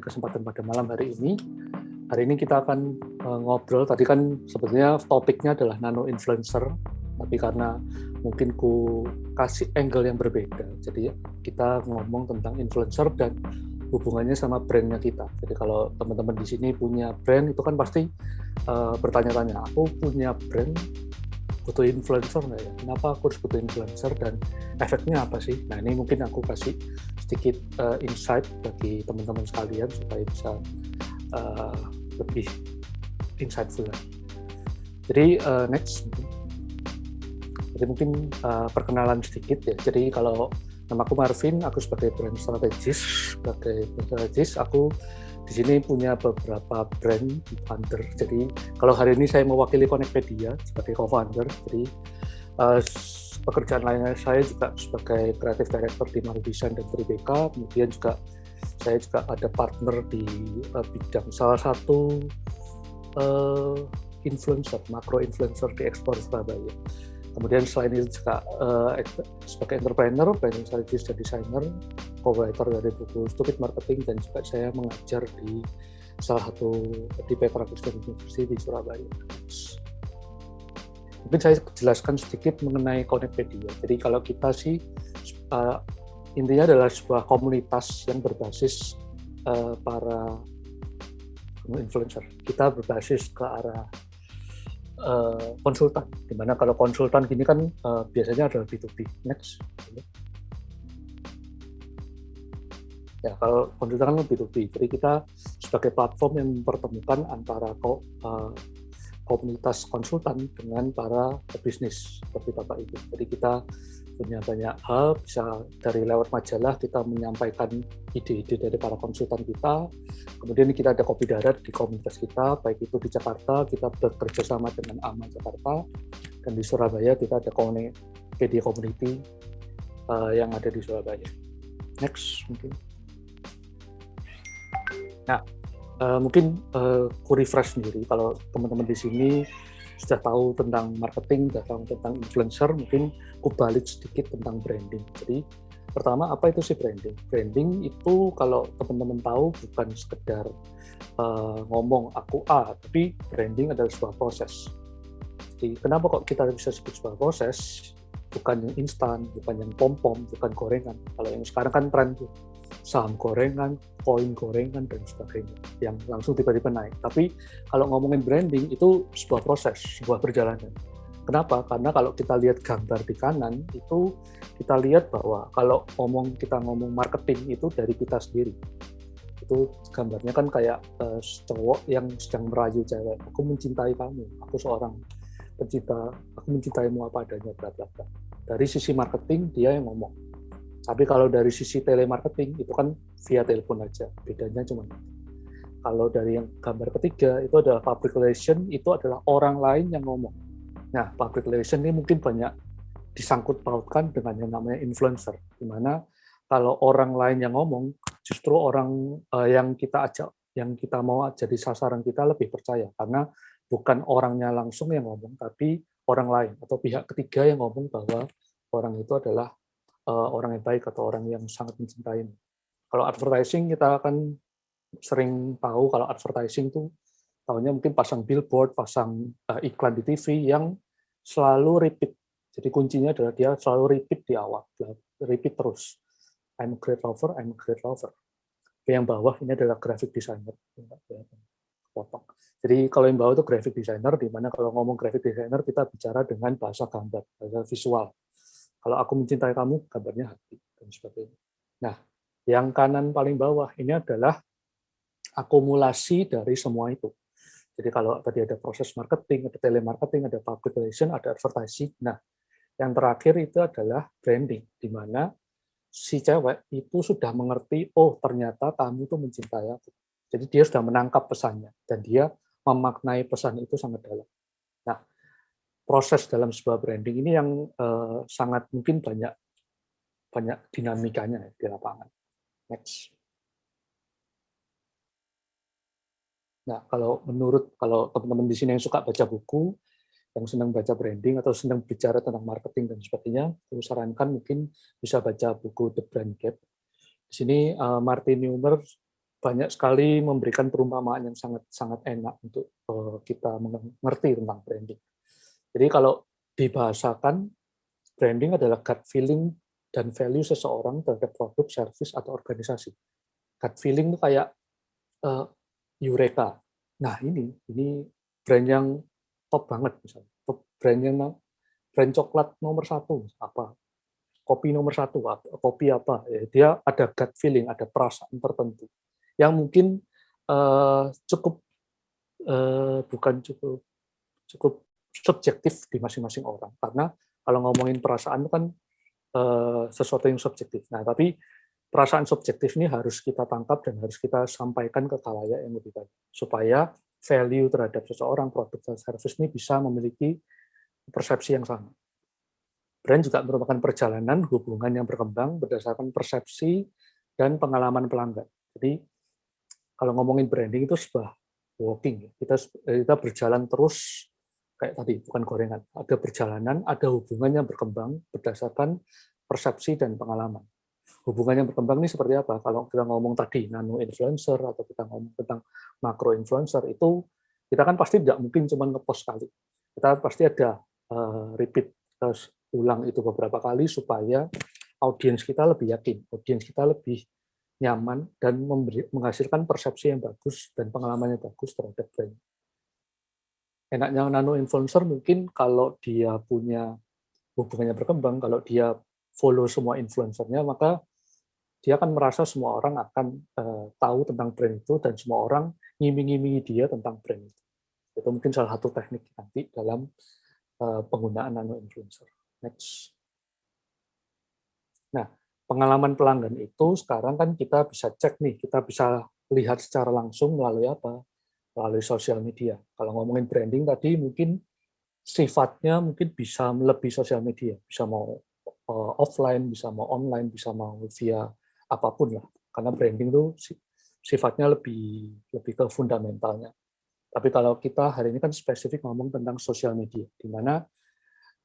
kesempatan pada malam hari ini. Hari ini kita akan ngobrol, tadi kan sebetulnya topiknya adalah nano influencer, tapi karena mungkin ku kasih angle yang berbeda, jadi kita ngomong tentang influencer dan hubungannya sama brandnya kita. Jadi kalau teman-teman di sini punya brand, itu kan pasti bertanya-tanya, aku punya brand, butuh influencer nggak ya? Kenapa aku harus butuh influencer dan efeknya apa sih? Nah ini mungkin aku kasih sedikit insight bagi teman-teman sekalian supaya bisa lebih insightful lagi. Jadi next, jadi mungkin perkenalan sedikit ya. Jadi kalau nama aku Marvin, aku sebagai brand strategis, aku di sini punya beberapa brand founder. Jadi kalau hari ini saya mewakili Connectpedia sebagai co-founder, jadi pekerjaan lainnya saya juga sebagai creative director di Maru Design dan Tribeka, kemudian juga saya juga ada partner di bidang salah satu influencer, makro influencer di Explore Surabaya. Kemudian selain itu juga sebagai entrepreneur, brand strategist dan designer, co-writer dari buku Stupid Marketing, dan juga saya mengajar di salah satu di Petra Kristen University di Surabaya. Mungkin saya jelaskan sedikit mengenai Connectpedia. Jadi kalau kita sih intinya adalah sebuah komunitas yang berbasis para influencer. Kita berbasis ke arah konsultan, dimana kalau konsultan gini kan biasanya adalah B2B. Next. Ya, kalau konsultan kan B2B, jadi kita sebagai platform yang mempertemukan antara komunitas konsultan dengan para bisnis seperti Bapak Ibu. Jadi kita punya banyak hal, bisa dari lewat majalah kita menyampaikan ide-ide dari para konsultan kita, kemudian kita ada kopi darat di komunitas kita, baik itu di Jakarta, kita bekerja sama dengan AMA Jakarta, dan di Surabaya kita ada Connectpedia Community yang ada di Surabaya. Next, mungkin. Nah, mungkin ku refresh sendiri, kalau teman-teman di sini sudah tahu tentang marketing, sudah tahu tentang influencer, mungkin aku balik sedikit tentang branding. Jadi pertama, apa itu sih branding? Branding itu kalau teman-teman tahu bukan sekedar ngomong aku A, tapi branding adalah sebuah proses. Jadi kenapa kok kita bisa sebut sebuah proses? Bukan yang instan, bukan yang pom-pom, bukan gorengan. Kalau yang sekarang kan tren tuh, saham gorengan, koin gorengan, dan sebagainya, yang langsung tiba-tiba naik. Tapi kalau ngomongin branding, itu sebuah proses, sebuah perjalanan. Kenapa? Karena kalau kita lihat gambar di kanan, itu kita lihat bahwa kalau kita ngomong marketing, itu dari kita sendiri. Itu gambarnya kan kayak cowok yang sedang merayu cewek. Aku mencintai kamu, aku seorang pencinta, aku mencintaimu apa adanya, bla bla bla. Dari sisi marketing, dia yang ngomong. Tapi kalau dari sisi telemarketing itu kan via telepon aja, bedanya cuma kalau dari yang gambar ketiga itu adalah public relation, itu adalah orang lain yang ngomong. Nah, public relation ini mungkin banyak disangkut pautkan dengan yang namanya influencer, di mana kalau orang lain yang ngomong, justru orang yang kita ajak, yang kita mau jadi sasaran kita lebih percaya, karena bukan orangnya langsung yang ngomong, tapi orang lain atau pihak ketiga yang ngomong bahwa orang itu adalah orang yang baik atau orang yang sangat mencintai. Kalau advertising kita akan sering tahu kalau advertising itu tahunya mungkin pasang billboard, pasang iklan di TV yang selalu repeat. Jadi kuncinya adalah dia selalu repeat di awal, repeat terus. I'm a great lover, I'm a great lover. Yang bawah ini adalah graphic designer. Potong. Jadi kalau yang bawah itu graphic designer, di mana kalau ngomong graphic designer kita bicara dengan bahasa gambar, bahasa visual. Kalau aku mencintai kamu, gambarnya hati, dan sebagainya. Nah, yang kanan paling bawah ini adalah akumulasi dari semua itu. Jadi kalau tadi ada proses marketing, ada telemarketing, ada public relation, ada advertising. Nah, yang terakhir itu adalah branding, di mana si cewek itu sudah mengerti, oh ternyata kamu tuh mencintai aku. Jadi dia sudah menangkap pesannya, dan dia memaknai pesan itu sangat dalam. Nah, proses dalam sebuah branding ini yang sangat mungkin banyak dinamikanya di lapangan. Next. Nah, kalau teman-teman di sini yang suka baca buku, yang senang baca branding atau senang bicara tentang marketing dan sebagainya, saya sarankan mungkin bisa baca buku The Brand Gap. Di sini Martin Neumann banyak sekali memberikan perumpamaan yang sangat sangat enak untuk kita mengerti tentang branding. Jadi kalau dibahasakan, branding adalah gut feeling dan value seseorang terhadap produk, service, atau organisasi. Gut feeling itu kayak uh, eureka. Nah ini brand yang top banget misalnya. Brand yang brand coklat nomor satu apa? Kopi nomor satu apa? Kopi apa? Ya, dia ada gut feeling, ada perasaan tertentu yang mungkin cukup bukan cukup cukup subjektif di masing-masing orang. Karena kalau ngomongin perasaan itu kan sesuatu yang subjektif. Nah, tapi perasaan subjektif ini harus kita tangkap dan harus kita sampaikan ke khalayak yang lebih banyak supaya value terhadap seseorang, produk dan service ini bisa memiliki persepsi yang sama. Brand juga merupakan perjalanan hubungan yang berkembang berdasarkan persepsi dan pengalaman pelanggan. Jadi kalau ngomongin branding itu sebuah walking, kita berjalan terus kayak tadi, bukan gorengan. Ada perjalanan, ada hubungan yang berkembang berdasarkan persepsi dan pengalaman. Hubungan yang berkembang ini seperti apa? Kalau kita ngomong tadi nano influencer atau kita ngomong tentang makro influencer itu kita kan pasti tidak mungkin cuma ngepost sekali. Kita pasti ada repeat ulang itu beberapa kali supaya audiens kita lebih yakin, audiens kita lebih nyaman dan menghasilkan persepsi yang bagus dan pengalaman yang bagus terhadap brand. Enaknya nano influencer mungkin kalau dia punya hubungannya berkembang, kalau dia follow semua influencernya, maka dia akan merasa semua orang akan tahu tentang brand itu dan semua orang ngiming-ngimingi dia tentang brand itu. Itu mungkin salah satu teknik nanti dalam penggunaan nano influencer. Next. Nah, pengalaman pelanggan itu sekarang kan kita bisa cek nih, kita bisa lihat secara langsung melalui apa? Melalui sosial media. Kalau ngomongin branding tadi mungkin sifatnya mungkin bisa melebihi sosial media, bisa mau offline, bisa mau online, bisa mau via apapun lah. Karena branding itu sifatnya lebih ke fundamentalnya. Tapi kalau kita hari ini kan spesifik ngomong tentang sosial media, di mana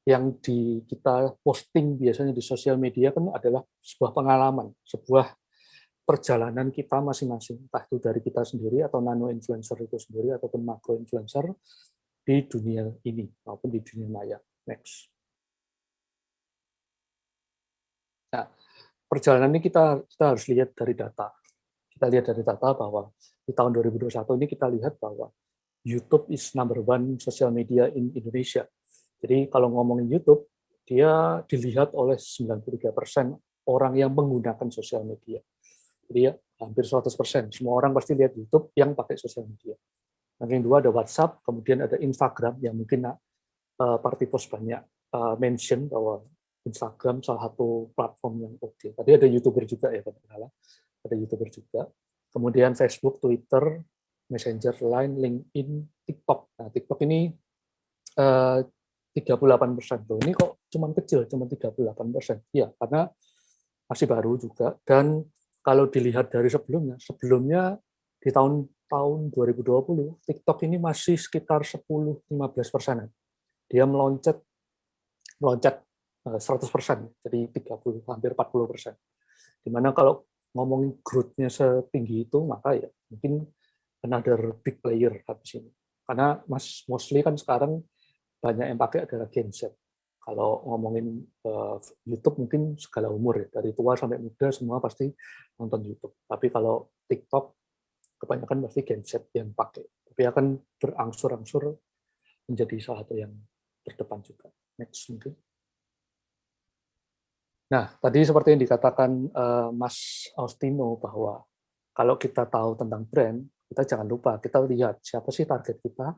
yang kita posting biasanya di sosial media kan adalah sebuah pengalaman, sebuah perjalanan kita masing-masing, entah itu dari kita sendiri atau nano influencer itu sendiri ataupun makro influencer di dunia ini maupun di dunia maya. Next. Nah, perjalanan ini kita harus lihat dari data. Kita lihat dari data bahwa di tahun 2021 ini kita lihat bahwa YouTube is number one social media in Indonesia. Jadi kalau ngomongin YouTube, dia dilihat oleh 93% orang yang menggunakan sosial media. Jadi ya, hampir 100%. Semua orang pasti lihat YouTube yang pakai sosial media. Yang kedua ada WhatsApp, kemudian ada Instagram yang mungkin Partipos banyak mention bahwa Instagram salah satu platform yang oke. Tadi ada YouTuber juga ya, ada YouTuber juga. Kemudian Facebook, Twitter, Messenger, Line, LinkedIn, TikTok. Nah, TikTok ini 38%. Loh, ini kok cuma kecil, cuma 38%. Ya, karena masih baru juga. Dan kalau dilihat dari sebelumnya di tahun 2020, TikTok ini masih sekitar 10-15%. Dia meloncat 100%, jadi 30, hampir 40%. Dimana kalau ngomongin growth-nya setinggi itu, maka ya mungkin another big player habis ini. Karena mostly kan sekarang banyak yang pakai adalah genset. Kalau ngomongin YouTube mungkin segala umur ya, dari tua sampai muda semua pasti nonton YouTube. Tapi kalau TikTok kebanyakan pasti genset yang pakai. Tapi akan berangsur-angsur menjadi salah satu yang terdepan juga. Next mungkin. Nah, tadi seperti yang dikatakan Mas Austino bahwa kalau kita tahu tentang brand, kita jangan lupa kita lihat siapa sih target kita.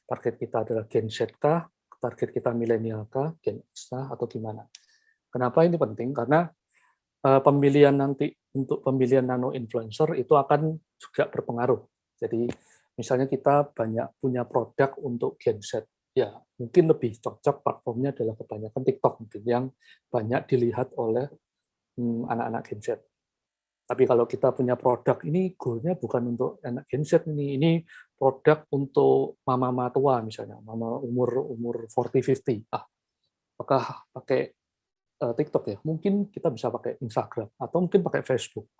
Target kita adalah Gen Z kah? Target kita milenial kah? Gen X kah? Atau gimana? Kenapa ini penting? Karena pemilihan nanti untuk pemilihan nano influencer itu akan juga berpengaruh. Jadi misalnya kita banyak punya produk untuk Gen Z, ya mungkin lebih cocok platformnya adalah kebanyakan TikTok mungkin yang banyak dilihat oleh anak-anak Gen Z. Tapi kalau kita punya produk ini goalnya bukan untuk anak Gen Z ini produk untuk mama-mama tua misalnya, mama umur 40-50. Apakah pakai TikTok ya? Mungkin kita bisa pakai Instagram atau mungkin pakai Facebook.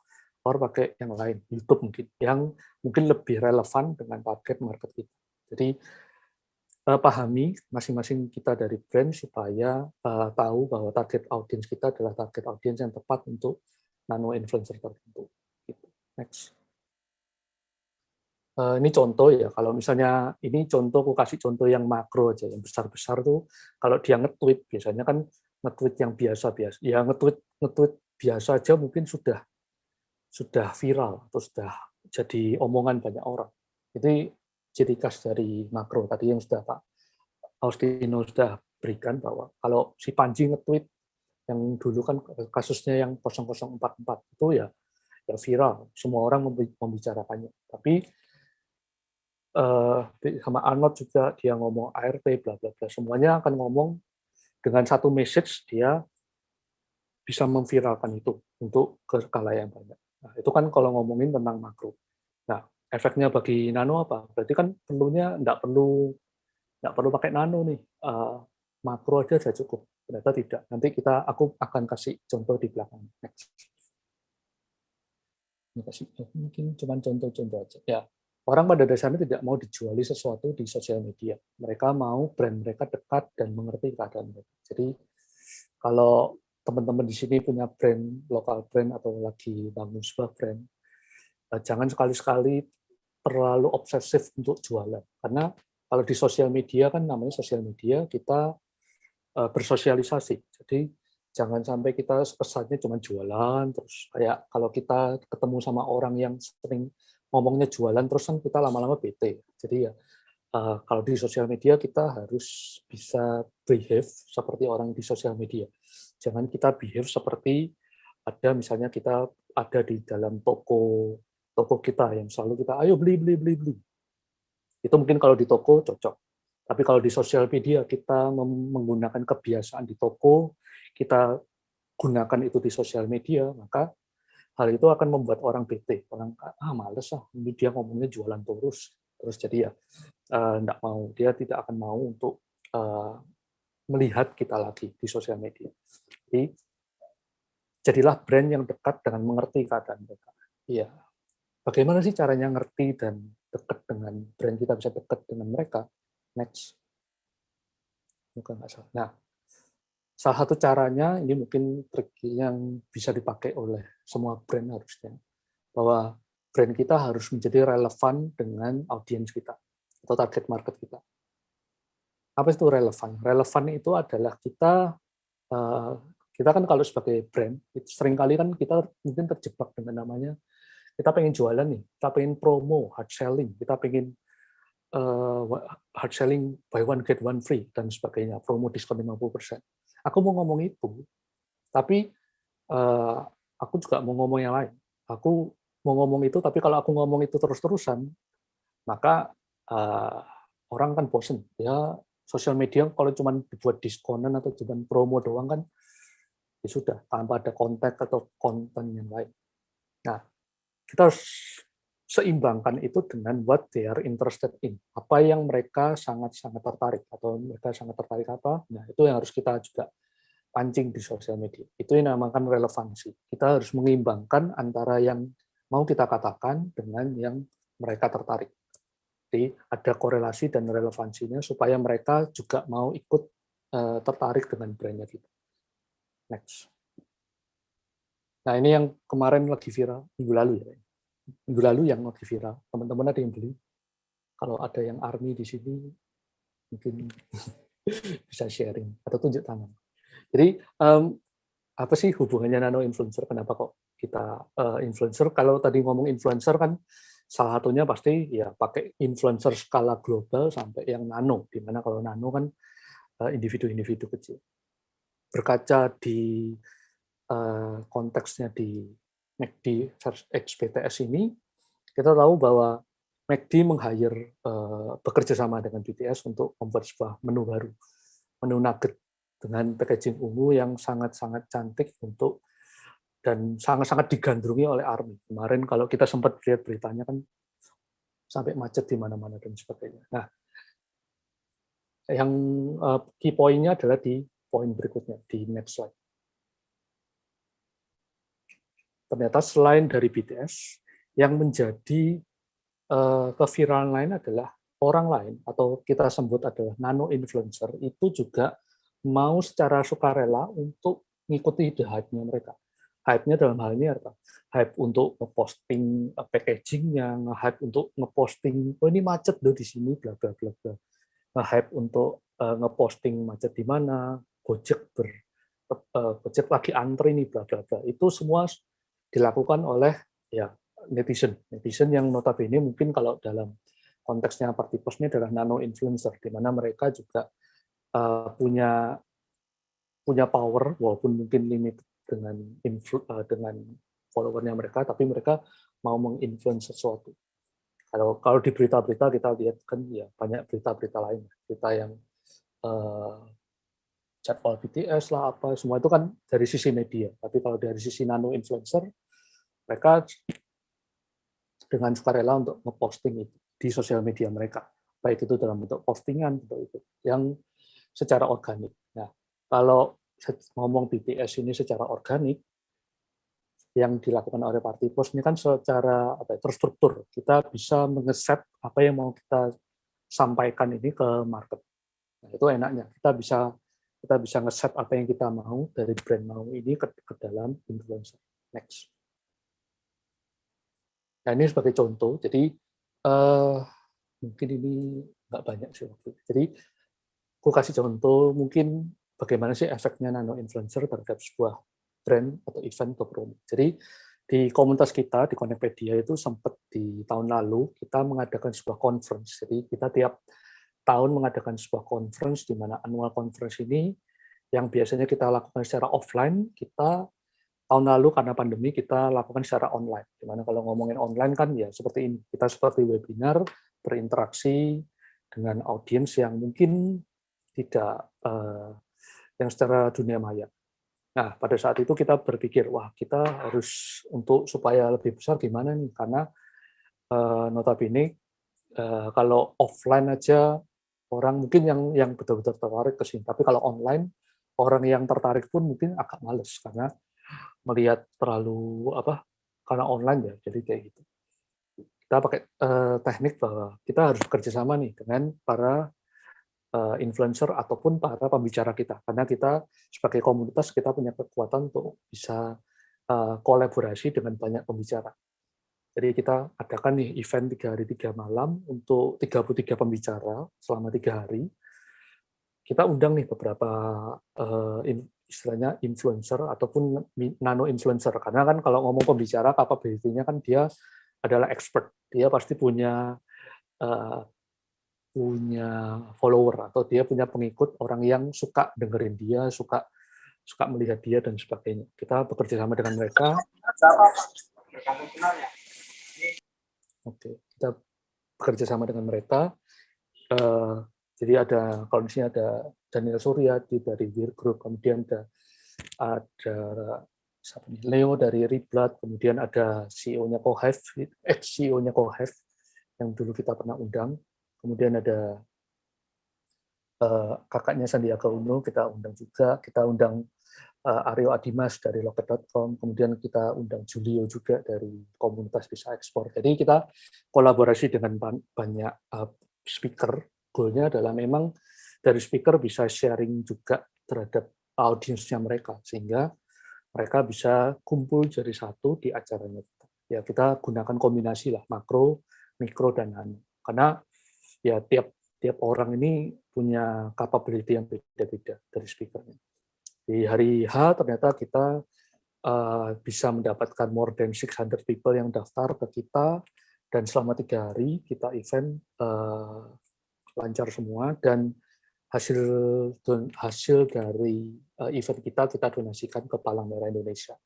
or pakai yang lain, YouTube mungkin, yang mungkin lebih relevan dengan target market kita. Jadi pahami masing-masing kita dari brand supaya tahu bahwa target audiens kita adalah target audiens yang tepat untuk nano influencer tertentu. Gitu. Next. Ini contoh ya, kalau misalnya ini contoh, aku kasih contoh yang makro aja, yang besar-besar tuh, kalau dia nge-tweet, biasanya kan nge-tweet yang biasa-biasa, ya nge-tweet biasa aja mungkin sudah viral atau sudah jadi omongan banyak orang. Itu ciri khas dari makro tadi yang sudah Pak Austino sudah berikan, bahwa kalau si Panji nge-tweet yang dulu kan kasusnya yang 0044 itu ya viral, semua orang membicarakannya. Tapi sama Arnold juga dia ngomong ART bla bla bla, semuanya akan ngomong dengan satu message, dia bisa memviralkan itu untuk ke khalayak banyak. Nah, itu kan kalau ngomongin tentang makro. Nah, efeknya bagi nano apa? Berarti kan perlunya nggak perlu pakai nano nih, makro aja sudah cukup. Ternyata tidak. Nanti aku akan kasih contoh di belakang. Next. Mungkin cuma contoh-contoh aja. Ya, orang pada dasarnya tidak mau dijuali sesuatu di sosial media. Mereka mau brand mereka dekat dan mengerti keadaan mereka. Jadi kalau teman-teman di sini punya brand, lokal brand atau lagi bangun sebuah brand, jangan sekali-sekali terlalu obsesif untuk jualan. Karena kalau di sosial media kan namanya sosial media, kita bersosialisasi. Jadi jangan sampai kita pesannya cuma jualan, terus kayak kalau kita ketemu sama orang yang sering ngomongnya jualan, terus kan kita lama-lama bete. Jadi ya kalau di sosial media kita harus bisa behave seperti orang di sosial media. Jangan kita behave seperti ada misalnya kita ada di dalam toko kita yang selalu kita ayo beli beli beli beli. Itu mungkin kalau di toko cocok. Tapi kalau di sosial media kita menggunakan kebiasaan di toko, kita gunakan itu di sosial media, maka hal itu akan membuat orang bete. Orang males ini dia ngomongnya jualan terus jadi ya enggak mau, dia tidak akan mau untuk melihat kita lagi di sosial media. Jadi jadilah brand yang dekat dengan mengerti keadaan mereka. Iya. Bagaimana sih caranya ngerti dan dekat dengan brand kita, bisa dekat dengan mereka? Next. Bukan nggak salah. Nah, salah satu caranya, ini mungkin trik yang bisa dipakai oleh semua brand harusnya, bahwa brand kita harus menjadi relevan dengan audiens kita atau target market kita. Apa itu relevan? Relevan itu adalah kita kan kalau sebagai brand, seringkali kan kita mungkin terjebak dengan namanya, kita pengen jualan nih, kita pengen promo, hard selling, kita pengen hard selling buy one get one free dan sebagainya, promo diskon 50%. Aku mau ngomong itu, tapi aku juga mau ngomong yang lain. Aku mau ngomong itu, tapi kalau aku ngomong itu terus-terusan, maka orang kan bosen. Ya, sosial media kalau cuma dibuat diskonan atau cuma promo doang kan, ya sudah, tanpa ada konten atau konten yang lain. Nah, kita harus seimbangkan itu dengan what they are interested in. Apa yang mereka sangat-sangat tertarik, atau mereka sangat tertarik apa, nah itu yang harus kita juga pancing di sosial media. Itu yang dinamakan relevansi. Kita harus mengimbangkan antara yang mau kita katakan dengan yang mereka tertarik. Jadi ada korelasi dan relevansinya supaya mereka juga mau ikut tertarik dengan brandnya kita. Next. Nah ini yang kemarin lagi viral, minggu lalu ya. Minggu lalu yang lagi viral. Teman-teman ada yang beli? Kalau ada yang ARMY di sini, mungkin bisa sharing atau tunjuk tangan. Jadi apa sih hubungannya nano influencer? Kenapa kok kita influencer? Kalau tadi ngomong influencer kan salah satunya pasti ya pakai influencer skala global sampai yang nano, di mana kalau nano kan individu-individu kecil. Berkaca di konteksnya di McD XBTS ini, kita tahu bahwa McD meng-hire bekerja sama dengan BTS untuk membuat sebuah menu baru, menu nugget dengan packaging ungu yang sangat-sangat cantik dan sangat-sangat digandrungi oleh ARMY. Kemarin kalau kita sempat lihat beritanya kan sampai macet di mana-mana dan sebagainya. Nah, yang key point-nya adalah di poin berikutnya, di next slide. ternyata selain dari BTS, yang menjadi keviralan lain adalah orang lain atau kita sebut adalah nano influencer itu juga mau secara sukarela untuk mengikuti the hype-nya mereka. Hype-nya dalam hal ini apa? Hype untuk ngeposting packaging-nya, nge-hype untuk ngeposting, oh ini macet loh di sini, bla bla bla bla. Nge-hype untuk ngeposting macet di mana, Gojek Gojek lagi antri nih, bla bla bla. Itu semua dilakukan oleh ya netizen yang notabene mungkin kalau dalam konteksnya Partipos ini adalah nano influencer, di mana mereka juga punya power walaupun mungkin limit dengan followernya mereka, tapi mereka mau menginfluence sesuatu. Kalau di berita-berita kita lihat kan ya banyak berita-berita lain, berita yang jadwal BTS lah apa, semua itu kan dari sisi media. Tapi kalau dari sisi nano influencer, mereka dengan sukarela untuk ngeposting itu di sosial media mereka, baik itu dalam bentuk postingan atau itu yang secara organik. Nah, kalau ngomong BTS ini secara organik, yang dilakukan oleh Partipos ini kan secara terstruktur. Kita bisa mengeset apa yang mau kita sampaikan ini ke market. Nah, itu enaknya. Kita bisa ngeset apa yang kita mau dari brand mau ini ke dalam influencer. Next. Nah, ini sebagai contoh. Jadi mungkin ini nggak banyak sih waktu. Jadi aku kasih contoh mungkin bagaimana sih efeknya nano influencer terhadap sebuah brand atau event atau promo. Jadi di komunitas kita di Connectpedia itu sempat di tahun lalu kita mengadakan sebuah conference. Jadi kita tiap tahun mengadakan sebuah conference di mana annual conference ini yang biasanya kita lakukan secara offline, kita tahun lalu karena pandemi kita lakukan secara online. Di mana kalau ngomongin online kan ya seperti ini. Kita seperti webinar berinteraksi dengan audiens yang mungkin tidak yang secara dunia maya. Nah, pada saat itu kita berpikir, wah kita harus untuk supaya lebih besar gimana nih? Karena notabene kalau offline aja orang mungkin yang betul-betul tertarik ke sini, tapi kalau online orang yang tertarik pun mungkin agak males karena melihat terlalu karena online ya, jadi kayak gitu. Kita pakai teknik bahwa kita harus bekerja sama nih dengan para influencer ataupun para pembicara kita, karena kita sebagai komunitas kita punya kekuatan untuk bisa kolaborasi dengan banyak pembicara. Jadi kita adakan nih event 3 hari 3 malam untuk 33 pembicara selama 3 hari. Kita undang nih beberapa istilahnya influencer ataupun nano influencer, karena kan kalau ngomong pembicara capability-nya kan dia adalah expert, dia pasti punya follower atau dia punya pengikut, orang yang suka dengerin dia, suka melihat dia dan sebagainya. Kita bekerja sama dengan mereka. Oke, kita bekerja sama dengan mereka. Jadi ada kalau di sini ada Daniel Surya dari Weir Group, kemudian ada Leo dari Riblat, kemudian ada CEO-nya Cohive, CEO-nya Cohive yang dulu kita pernah undang. Kemudian ada kakaknya Sandiaga Uno, kita undang juga. Kita undang Aryo Adimas dari Loket.com, kemudian kita undang Julio juga dari komunitas Bisa Ekspor. Jadi kita kolaborasi dengan banyak speaker. Goalnya adalah memang dari speaker bisa sharing juga terhadap audiensnya mereka, sehingga mereka bisa kumpul jadi satu di acaranya kita. Ya kita gunakan kombinasi lah, makro, mikro, dan nano. Karena ya tiap orang ini punya capability yang beda-beda dari speakernya. Di hari H ternyata kita bisa mendapatkan more than 600 people yang daftar ke kita, dan selama 3 hari kita event lancar semua, dan hasil dari event kita donasikan ke Palang Merah Indonesia.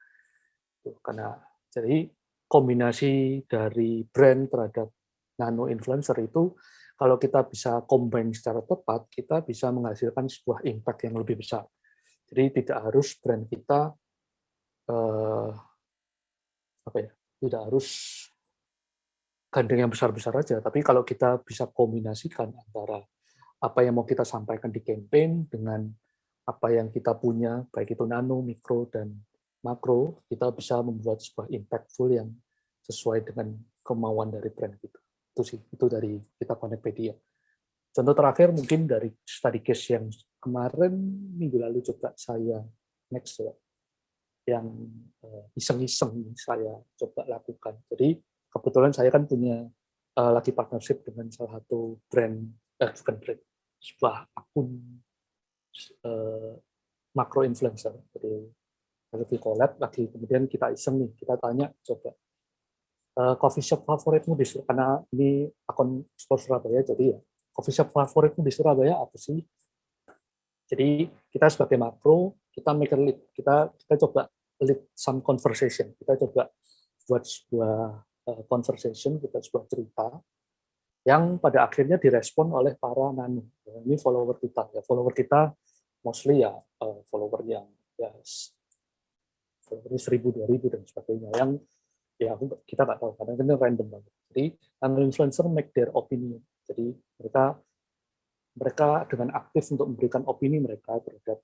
Karena jadi kombinasi dari brand terhadap nano influencer itu kalau kita bisa combine secara tepat, kita bisa menghasilkan sebuah impact yang lebih besar. Jadi tidak harus brand kita tidak harus gandeng yang besar-besar aja, tapi kalau kita bisa kombinasikan antara apa yang mau kita sampaikan di campaign dengan apa yang kita punya, baik itu nano, mikro, dan makro, kita bisa membuat sebuah impactful yang sesuai dengan kemauan dari brand kita. Itu sih, itu dari kita Connectpedia. Contoh terakhir mungkin dari study case yang kemarin minggu lalu coba saya next ya, yang iseng-iseng saya coba lakukan. Jadi kebetulan saya kan punya lagi partnership dengan salah satu brand, bukan brand, sebuah akun makro influencer. Jadi lagi collab, lagi kemudian kita iseng nih, kita tanya coba coffee shop favoritmu di Surabaya, karena ini akun sport Surabaya, jadi ya coffee shop favoritmu di Surabaya apa sih? Jadi kita sebagai makro, kita make a lead, kita coba lead some conversation, kita coba buat sebuah conversation, kita sebuah cerita yang pada akhirnya direspon oleh para nano. Ini follower kita, ya follower kita mostly ya follower yang ya followernya 1000, 2000 dan sebagainya. Yang ya kita nggak tahu, karena ini random banget. Jadi nano influencer make their opinion. Jadi mereka dengan aktif untuk memberikan opini mereka terhadap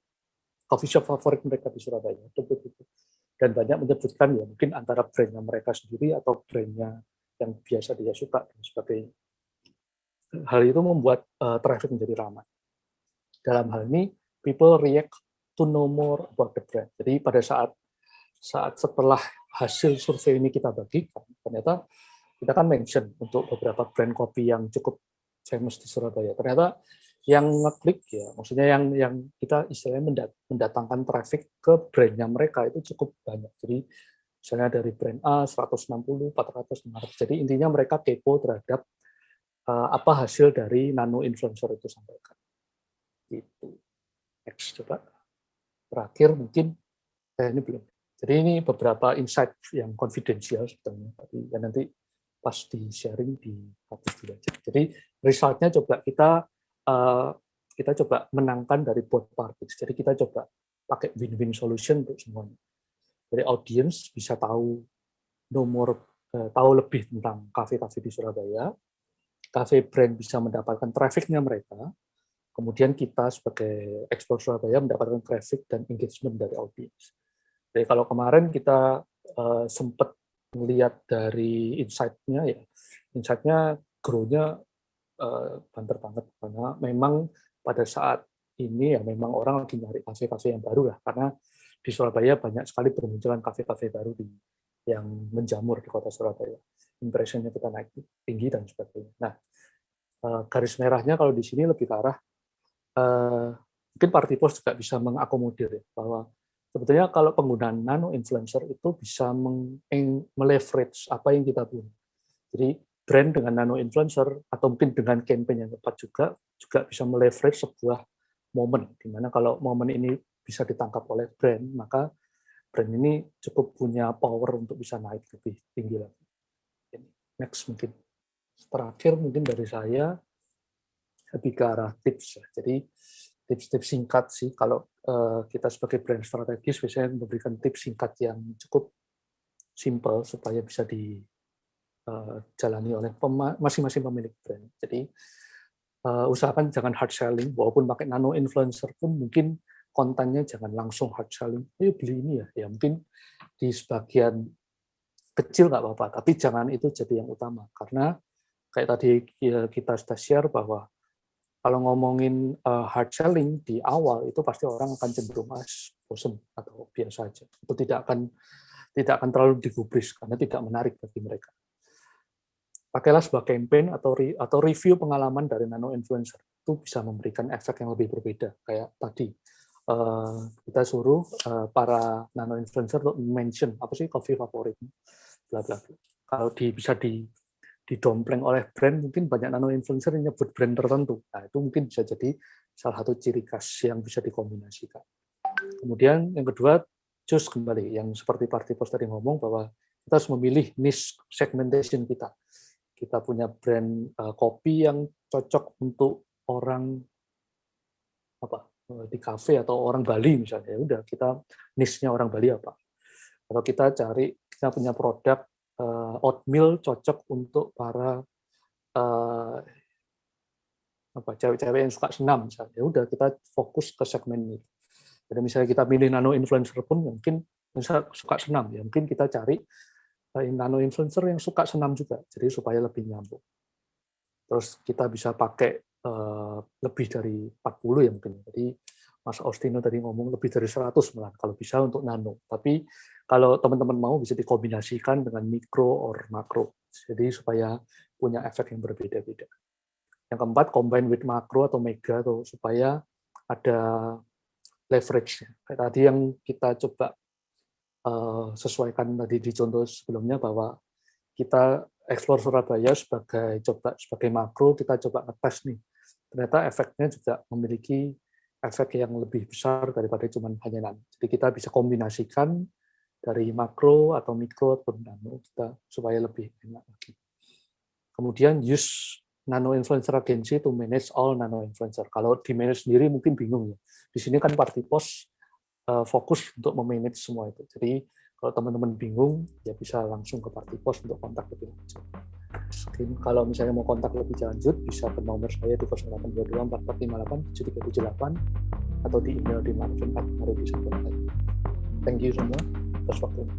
coffee shop favorit mereka di Surabaya. Dan banyak menyebutkan ya mungkin antara brandnya mereka sendiri atau brandnya yang biasa dia suka dan sebagainya. Hal itu membuat traffic menjadi ramai. Dalam hal ini, people react to know more about the brand. Jadi pada saat setelah hasil survei ini kita bagikan, ternyata kita kan mention untuk beberapa brand kopi yang cukup famous di Surabaya. Ternyata yang ngeklik ya, maksudnya yang kita istilahnya mendatangkan traffic ke brandnya mereka itu cukup banyak. Jadi misalnya dari brand A 160, 400, 500. Jadi intinya mereka kepo terhadap apa hasil dari nano influencer itu sampaikan. Itu. Next coba. Terakhir mungkin ini belum. Jadi ini beberapa insight yang confidential sebetulnya, tapi ya nanti pas di sharing di publish dulu aja. Jadi resultnya coba kita coba menangkan dari both parties. Jadi kita coba pakai win-win solution untuk semuanya. Jadi audience bisa tahu tahu lebih tentang kafe-kafe di Surabaya, kafe brand bisa mendapatkan traffic-nya mereka, kemudian kita sebagai Explore Surabaya mendapatkan traffic dan engagement dari audience. Jadi kalau kemarin kita sempat melihat dari insight-nya ya, insight-nya grow-nya banter banget karena memang pada saat ini ya memang orang lagi nyari kafe-kafe yang baru lah, karena di Surabaya banyak sekali bermunculan kafe-kafe baru yang menjamur di kota Surabaya. Impression-nya kita naik tinggi dan sebagainya. Nah, garis merahnya kalau di sini lebih ke arah mungkin Partipos juga bisa mengakomodir ya, bahwa sebetulnya kalau penggunaan nano influencer itu bisa meleverage apa yang kita punya. Jadi brand dengan nano influencer atau mungkin dengan campaign yang tepat juga bisa meleverage sebuah momen, di mana kalau momen ini bisa ditangkap oleh brand, maka brand ini cukup punya power untuk bisa naik lebih tinggi lagi. Next mungkin. Terakhir mungkin dari saya lebih ke arah tips ya. Jadi tips-tips singkat sih, kalau kita sebagai brand strategis biasanya memberikan tips singkat yang cukup simple supaya bisa dijalani oleh masing-masing pemilik brand. Jadi usahakan jangan hard selling, walaupun pakai nano influencer pun mungkin kontennya jangan langsung hard selling. Ayo beli ini ya, ya mungkin di sebagian kecil nggak apa-apa, tapi jangan itu jadi yang utama, karena kayak tadi kita sudah share bahwa kalau ngomongin hard selling di awal itu pasti orang akan cenderung bosen atau biasa aja. Itu tidak akan terlalu digubris karena tidak menarik bagi mereka. Pakailah sebuah campaign atau review pengalaman dari nano influencer. Itu bisa memberikan efek yang lebih berbeda. Kayak tadi kita suruh para nano influencer untuk mention apa sih coffee favoritnya, bla bla bla. Kalau bisa didompleng oleh brand, mungkin banyak nano influencer yang nyebut brand tertentu. Nah, itu mungkin bisa jadi salah satu ciri khas yang bisa dikombinasikan. Kemudian yang kedua, choose kembali, yang seperti Partipos tadi ngomong bahwa kita harus memilih niche segmentation kita. Kita punya brand kopi yang cocok untuk orang di kafe atau orang Bali misalnya. Ya udah, kita niche-nya orang Bali apa. Kalau kita punya produk oatmeal cocok untuk para cewek-cewek yang suka senam misalnya. Ya udah, kita fokus ke segmen ini. Jadi misalnya kita pilih nano influencer pun mungkin misal suka senam ya, mungkin kita cari nano influencer yang suka senam juga, jadi supaya lebih nyambung. Terus kita bisa pakai lebih dari 40 ya mungkin. Jadi Mas Austino tadi ngomong lebih dari 100 malah kalau bisa untuk nano. Tapi kalau teman-teman mau bisa dikombinasikan dengan mikro or makro. Jadi supaya punya efek yang berbeda-beda. Yang keempat, combine with makro atau mega atau supaya ada leverage. Kayak tadi yang kita coba sesuaikan tadi di contoh sebelumnya bahwa kita explore Surabaya sebagai makro, kita coba ngetes nih. Ternyata efeknya juga memiliki efek yang lebih besar daripada cuma hanya nano. Jadi kita bisa kombinasikan dari makro atau mikro atau nano kita supaya lebih enak lagi. Kemudian use nano influencer agency to manage all nano influencer. Kalau di manage sendiri mungkin bingung ya. Di sini kan Partipos fokus untuk memanage semua itu. Jadi kalau teman-teman bingung, ya bisa langsung ke Partipos untuk kontak lebih lanjut. Mungkin kalau misalnya mau kontak lebih lanjut, bisa ke nomor saya di 0822 4458 7378 atau di email di marvin@marudisa.id. Thank you semua atas waktunya.